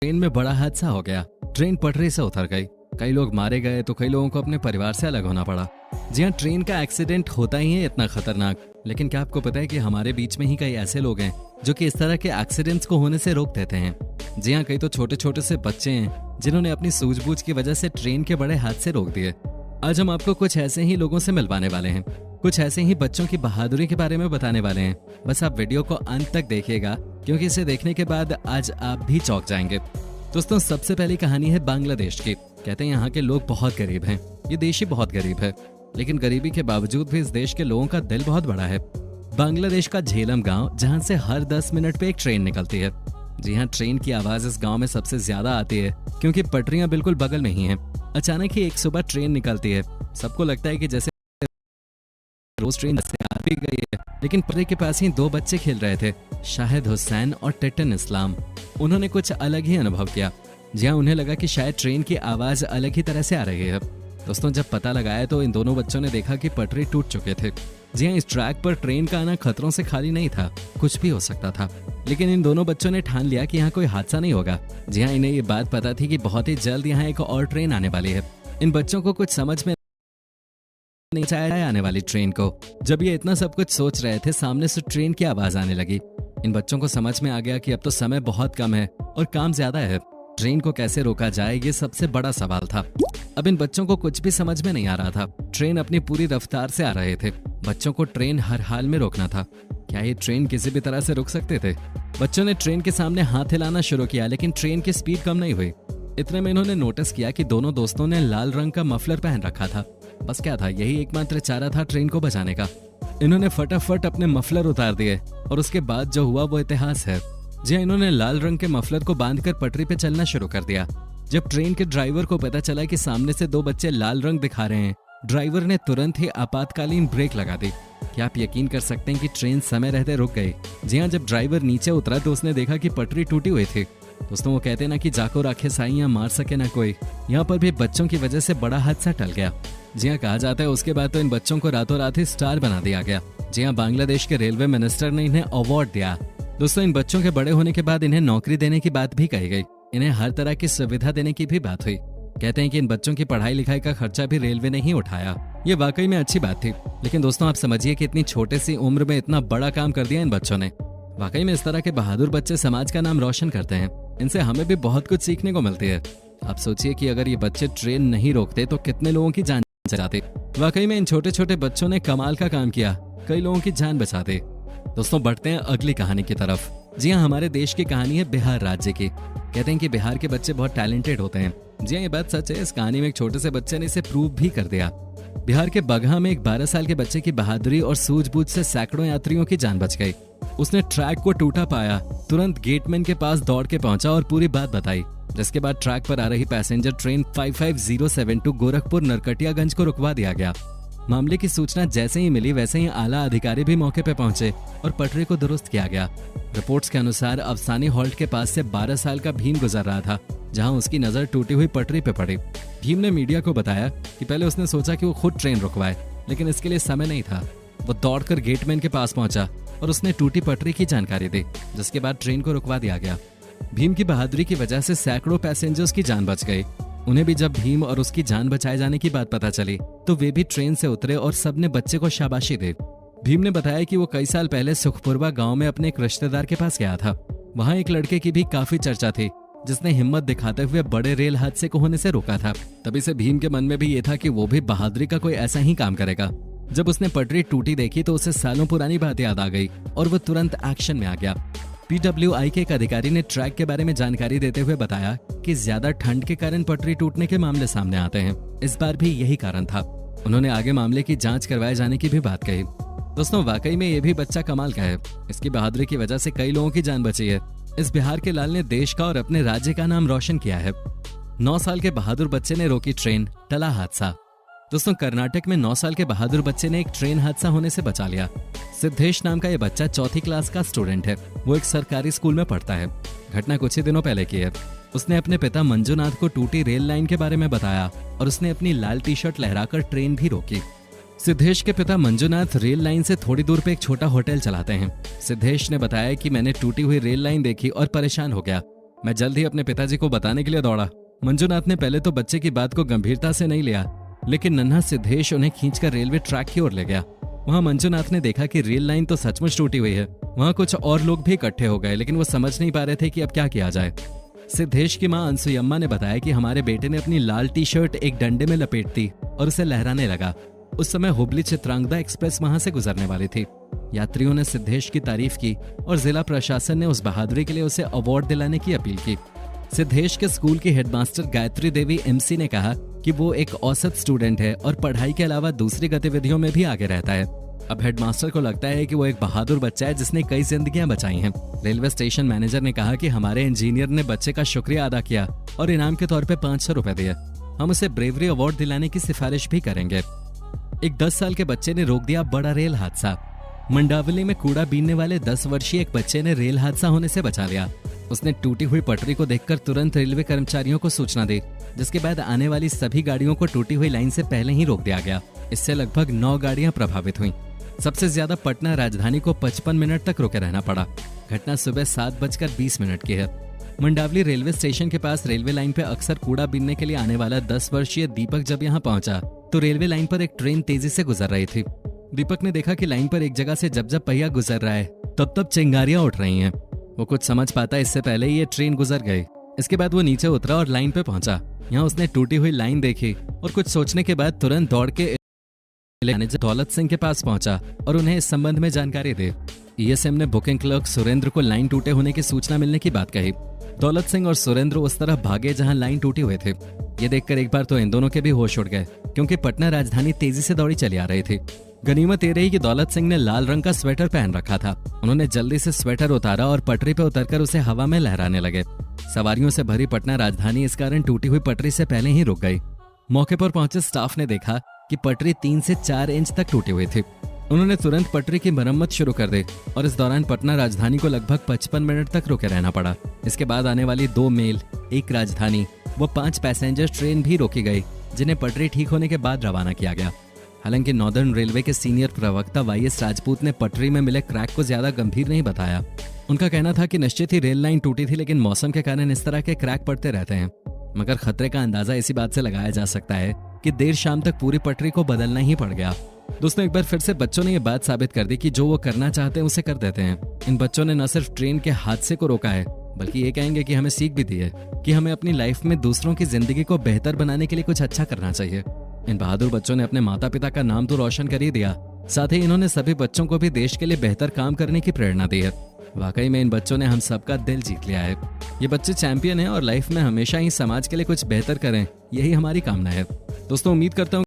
Train में बड़ा हादसा हो गया। ट्रेन पटरी से उतर गई। कई लोग मारे गए तो कई लोगों को अपने परिवार से अलग होना पड़ा। जी हाँ, ट्रेन का एक्सीडेंट होता ही है इतना खतरनाक, लेकिन क्या आपको पता है कि हमारे बीच में ही कई ऐसे लोग हैं जो कि इस तरह के एक्सीडेंट्स को होने से रोक देते हैं। जी हाँ, कई तो छोटे छोटे से बच्चे हैं जिन्होंने अपनी सूझबूझ की वजह से ट्रेन के बड़े हादसे रोक दिए। आज हम आपको कुछ ऐसे ही लोगों से मिलवाने वाले हैं, कुछ ऐसे ही बच्चों की बहादुरी के बारे में बताने वाले हैं। बस आप वीडियो को अंत तक देखिएगा, क्योंकि इसे देखने के बाद आज आप भी चौंक जाएंगे। दोस्तों, सबसे पहली कहानी है बांग्लादेश की। कहते हैं यहाँ के लोग बहुत गरीब हैं। ये देश ही बहुत गरीब है, लेकिन गरीबी के बावजूद भी इस देश के लोगों का दिल बहुत बड़ा है। बांग्लादेश का झेलम गांव, जहां से हर 10 मिनट पे एक ट्रेन निकलती है। जी हाँ, ट्रेन की आवाज इस गांव में सबसे ज्यादा आती है, क्योंकि पटरियां बिल्कुल बगल में ही हैं। अचानक ही एक सुबह ट्रेन निकलती है। सबको लगता है कि जैसे रोज ट्रेन से आ भी गई है, लेकिन पटरी के पास ही दो बच्चे खेल रहे थे, शाहिद हुसैन और टिटन इस्लाम। उन्होंने कुछ अलग ही अनुभव किया। जी हाँ, उन्हें लगा कि शायद ट्रेन की आवाज अलग ही तरह से आ रही है। दोस्तों, जब पता लगाया तो इन दोनों बच्चों ने देखा कि पटरी टूट चुके थे। जी हाँ, इस ट्रैक पर ट्रेन का आना खतरों से खाली नहीं था, कुछ भी हो सकता था। लेकिन इन दोनों बच्चों ने ठान लिया कि यहाँ कोई हादसा नहीं होगा। जी हाँ, इन्हें ये बात पता थी कि बहुत ही जल्द यहाँ एक और ट्रेन आने वाली है। इन बच्चों को कुछ समझ में नहीं आया आने वाली ट्रेन को। जब ये इतना सब कुछ सोच रहे थे, सामने से ट्रेन की आवाज आने लगी। इन बच्चों को समझ में आ गया कि अब तो समय बहुत कम है और काम ज्यादा है। ट्रेन को कैसे रोका जाए, ये सबसे बड़ा सवाल था। अब इन बच्चों को कुछ भी समझ में नहीं आ रहा था। ट्रेन अपनी पूरी रफ्तार से आ रहे थे। बच्चों को ट्रेन हर हाल में रोकना था। क्या ये ट्रेन किसी भी तरह से रुक सकते थे? बच्चों ने ट्रेन के सामने हाथ हिलाना शुरू किया, लेकिन ट्रेन की स्पीड कम नहीं हुई। इतने में इन्होंने नोटिस किया कि दोनों दोस्तों ने लाल रंग का मफलर पहन रखा था। बस क्या था, यही एकमात्र चारा था ट्रेन को बचाने का। इन्होंने फटाफट अपने मफलर उतार दिए और उसके बाद जो हुआ वो इतिहास है। जी, इन्होंने लाल रंग के मफलर को बांधकर पटरी पे चलना शुरू कर दिया। जब ट्रेन के ड्राइवर को पता चला कि सामने से दो बच्चे लाल रंग दिखा रहे हैं, ड्राइवर ने तुरंत ही आपातकालीन ब्रेक लगा दी। क्या आप यकीन कर सकते हैं कि ट्रेन समय रहते रुक गई? जी हाँ, जब ड्राइवर नीचे उतरा तो उसने देखा कि पटरी टूटी हुई थी। दोस्तों, वो कहते ना कि जाको राखे साइयां, मार सके ना कोई। यहाँ पर भी बच्चों की वजह से बड़ा हादसा टल गया। जी हाँ, कहा जाता है उसके बाद तो इन बच्चों को रातों रात ही स्टार बना दिया गया। जी हाँ, बांग्लादेश के रेलवे मिनिस्टर ने इन्हें अवार्ड दिया। दोस्तों, इन बच्चों के बड़े होने के बाद इन्हें नौकरी देने की बात भी कही गई। इन्हें हर तरह की सुविधा देने की भी बात हुई। कहते हैं कि इन बच्चों की पढ़ाई लिखाई का खर्चा भी रेलवे ने ही उठाया। ये वाकई में अच्छी बात थी। लेकिन दोस्तों, आप समझिए कि इतनी छोटे सी उम्र में इतना बड़ा काम कर दिया इन बच्चों ने। वाकई में इस तरह के बहादुर बच्चे समाज का नाम रोशन करते हैं। इनसे हमें भी बहुत कुछ सीखने को मिलती है। आप सोचिए कि अगर ये बच्चे ट्रेन नहीं रोकते तो कितने लोगों की जान चली जाती। वाकई में इन छोटे छोटे बच्चों ने कमाल का काम किया, कई लोगों की जान बचा दी। दोस्तों, बढ़ते हैं अगली कहानी की तरफ। जी हाँ, हमारे देश की कहानी है बिहार राज्य की। कहते हैं कि बिहार के बच्चे बहुत टैलेंटेड होते हैं। जी हाँ, ये बात सच है। इस कहानी में एक छोटे से बच्चे ने इसे प्रूव भी कर दिया। बिहार के बगहा में एक 12 साल के बच्चे की बहादुरी और सूझबूझ से सैकड़ों यात्रियों की जान बच गई। उसने ट्रैक को टूटा पाया, तुरंत गेटमैन के पास दौड़ के पहुंचा और पूरी बात बताई। जिसके बाद ट्रैक पर आ रही पैसेंजर ट्रेन 55072 गोरखपुर नरकटियागंज को रुकवा दिया गया। मामले की सूचना जैसे ही मिली, वैसे ही आला अधिकारी भी मौके पर पहुंचे और पटरी को दुरुस्त किया गया। रिपोर्ट्स के अनुसार अफसानी हॉल्ट के पास से 12 साल का भीम गुजर रहा था, जहां उसकी नजर टूटी हुई पटरी पे पड़ी। भीम ने मीडिया को बताया कि पहले उसने सोचा कि वो खुद ट्रेन रुकवाए, लेकिन इसके लिए समय नहीं था। वो दौड़कर गेटमैन के पास पहुंचा और उसने टूटी पटरी की जानकारी दी, जिसके बाद ट्रेन को रुकवा दिया गया। भीम की बहादुरी की वजह से सैकड़ों पैसेंजर्स की जान बच गई। उन्हें भी जब भीम और उसकी जान बचाए जाने की बात पता चली तो वे भी ट्रेन से उतरे और सबने बच्चे को शाबाशी दी। भीम ने बताया कि वो कई साल पहले सुखपुरवा गांव में अपने एक रिश्तेदार के पास गया था। वहां एक लड़के की भी काफी चर्चा थी, जिसने हिम्मत दिखाते हुए बड़े रेल हादसे को होने से रोका था। तभी से भीम के मन में भी ये था कि वो भी बहादुरी का कोई ऐसा ही काम करेगा। जब उसने पटरी टूटी देखी तो उसे सालों पुरानी बात याद आ गई और वो तुरंत एक्शन में आ गया। PWI के एक अधिकारी ने ट्रैक के बारे में जानकारी देते हुए बताया कि ज्यादा ठंड के कारण पटरी टूटने के मामले सामने आते हैं। इस बार भी यही कारण था। उन्होंने आगे मामले की जांच करवाए जाने की भी बात कही। दोस्तों, वाकई में ये भी बच्चा कमाल का है। इसकी बहादुरी की वजह से कई लोगों की जान बची है। इस बिहार के लाल ने देश का और अपने राज्य का नाम रोशन किया है। 9 साल के बहादुर बच्चे ने रोकी ट्रेन, टला हादसा। दोस्तों, कर्नाटक में 9 साल के बहादुर बच्चे ने एक ट्रेन हादसा होने से बचा लिया। सिद्धेश नाम का यह बच्चा 4th क्लास का स्टूडेंट है। वो एक सरकारी स्कूल में पढ़ता है। घटना कुछ ही दिनों पहले की है। उसने अपने पिता मंजूनाथ को टूटी रेल लाइन के बारे में बताया और उसने अपनी लाल टी-शर्ट लहराकर ट्रेन भी रोकी। सिद्धेश के पिता मंजूनाथ रेल लाइन से थोड़ी दूर पे एक छोटा होटल चलाते हैं। सिद्धेश ने बताया कि मैंने टूटी हुई रेल लाइन देखी और परेशान हो गया। मैं जल्द ही अपने पिताजी को बताने के लिए दौड़ा। मंजुनाथ ने पहले तो बच्चे की बात को गंभीरता से नहीं लिया, लेकिन नन्हा सिद्धेश उन्हें खींचकर रेलवे ट्रैक की ओर ले गया। वहां मंजुनाथ ने देखा कि रेल लाइन तो सचमुच टूटी हुई है। वहां कुछ और लोग भी इकट्ठे हो गए, लेकिन वो समझ नहीं पा रहे थे कि अब क्या किया जाए। सिद्धेश की मां अनसुयम्मा ने बताया कि हमारे बेटे ने अपनी लाल टी शर्ट एक डंडे में लपेट दी और उसे लहराने लगा। उस समय हुबली चित्रांगदा एक्सप्रेस वहां से गुजरने वाली थी। यात्रियों ने सिद्धेश की तारीफ की और जिला प्रशासन ने उस बहादुरी के लिए उसे अवार्ड दिलाने की अपील की। सिद्धेश के स्कूल की हेडमास्टर गायत्री देवी एमसी ने कहा कि वो एक औसत स्टूडेंट है और पढ़ाई के अलावा दूसरी गतिविधियों में भी आगे रहता है। अब हेडमास्टर को लगता है कि वो एक बहादुर बच्चा है जिसने कई जिंदगियां बचाई हैं। रेलवे स्टेशन मैनेजर ने कहा कि हमारे इंजीनियर ने बच्चे का शुक्रिया अदा किया और इनाम के तौर पे 500 रुपए दिए। हम उसे ब्रेवरी अवार्ड दिलाने की सिफारिश भी करेंगे। एक 10 साल के बच्चे ने रोक दिया बड़ा रेल हादसा। मंडावली में कूड़ा बीनने वाले 10 वर्षीय एक बच्चे ने रेल हादसा होने से बचा लिया। उसने टूटी हुई पटरी को देखकर तुरंत रेलवे कर्मचारियों को सूचना दी, जिसके बाद आने वाली सभी गाड़ियों को टूटी हुई लाइन से पहले ही रोक दिया गया। इससे लगभग 9 गाड़ियां प्रभावित हुईं। सबसे ज्यादा पटना राजधानी को 55 मिनट तक रोके रहना पड़ा। घटना सुबह 7:20 की है। मंडावली रेलवे स्टेशन के पास रेलवे लाइन पे अक्सर कूड़ा बीनने के लिए आने वाला 10 वर्षीय दीपक जब यहाँ पहुंचा तो रेलवे लाइन पर एक ट्रेन तेजी से गुजर रही थी। दीपक ने देखा कि लाइन पर एक जगह से जब पहिया गुजर रहा है तब तब चिंगारियां उठ रही हैं। वो कुछ समझ पाता इससे पहले ही ये ट्रेन गुजर गई। इसके बाद वो नीचे उतरा और लाइन पे पहुंचा। यहाँ उसने टूटी हुई लाइन देखी और कुछ सोचने के बाद तुरंत दौड़ के मैनेजर दौलत सिंह के पास पहुंचा और उन्हें इस संबंध में जानकारी दी। ईएसएम ने बुकिंग क्लर्क सुरेंद्र को लाइन टूटे होने की सूचना मिलने की बात कही। दौलत सिंह और सुरेंद्र उस तरफ भागे जहां लाइन टूटी हुई थी। ये देखकर एक बार तो इन दोनों के भी होश उड़ गए, क्योंकि पटना राजधानी तेजी से दौड़ी चली आ रही थी। गनीमत ये रही कि दौलत सिंह ने लाल रंग का स्वेटर पहन रखा था। उन्होंने जल्दी से स्वेटर उतारा और पटरी पे उतरकर उसे हवा में लहराने लगे। सवारियों से भरी पटना राजधानी इस कारण टूटी हुई पटरी से पहले ही रुक गई। मौके पर पहुंचे स्टाफ ने देखा कि पटरी 3 से 4 इंच तक टूटी हुई थी। उन्होंने तुरंत पटरी की मरम्मत शुरू कर दी और इस दौरान पटना राजधानी को लगभग 55 मिनट तक रुके रहना पड़ा। इसके बाद आने वाली 2 मेल, 1 राजधानी व 5 पैसेंजर ट्रेन भी रोकी गई, जिन्हें पटरी ठीक होने के बाद रवाना किया गया। हालांकि नॉर्दर्न रेलवे के सीनियर प्रवक्ता वाईएस राजपूत ने पटरी में मिले क्रैक को ज्यादा गंभीर नहीं बताया। उनका कहना था कि निश्चित ही रेल लाइन टूटी थी, लेकिन मौसम के कारण इस तरह के क्रैक पड़ते रहते हैं। मगर खतरे का अंदाजा इसी बात से लगाया जा सकता है कि देर शाम तक पूरी पटरी को बदलना ही पड़ गया। दोस्तों, एक बार फिर से बच्चों ने यह बात साबित कर दी कि जो वो करना चाहते हैं उसे कर देते हैं। इन बच्चों ने न सिर्फ ट्रेन के हादसे को रोका है, बल्कि ये कहेंगे कि हमें सीख भी दी है कि हमें अपनी लाइफ में दूसरों की जिंदगी को बेहतर बनाने के लिए कुछ अच्छा करना चाहिए। इन बहादुर बच्चों ने अपने माता पिता का नाम तो रोशन कर ही दिया, साथ ही इन्होंने सभी बच्चों को भी देश के लिए बेहतर काम करने की प्रेरणा दी है। वाकई में इन बच्चों ने हम सबका दिल जीत लिया है। ये बच्चे चैंपियन हैं और लाइफ में हमेशा ही समाज के लिए कुछ बेहतर करें, यही हमारी कामना है। दोस्तों, उम्मीद करता हूँ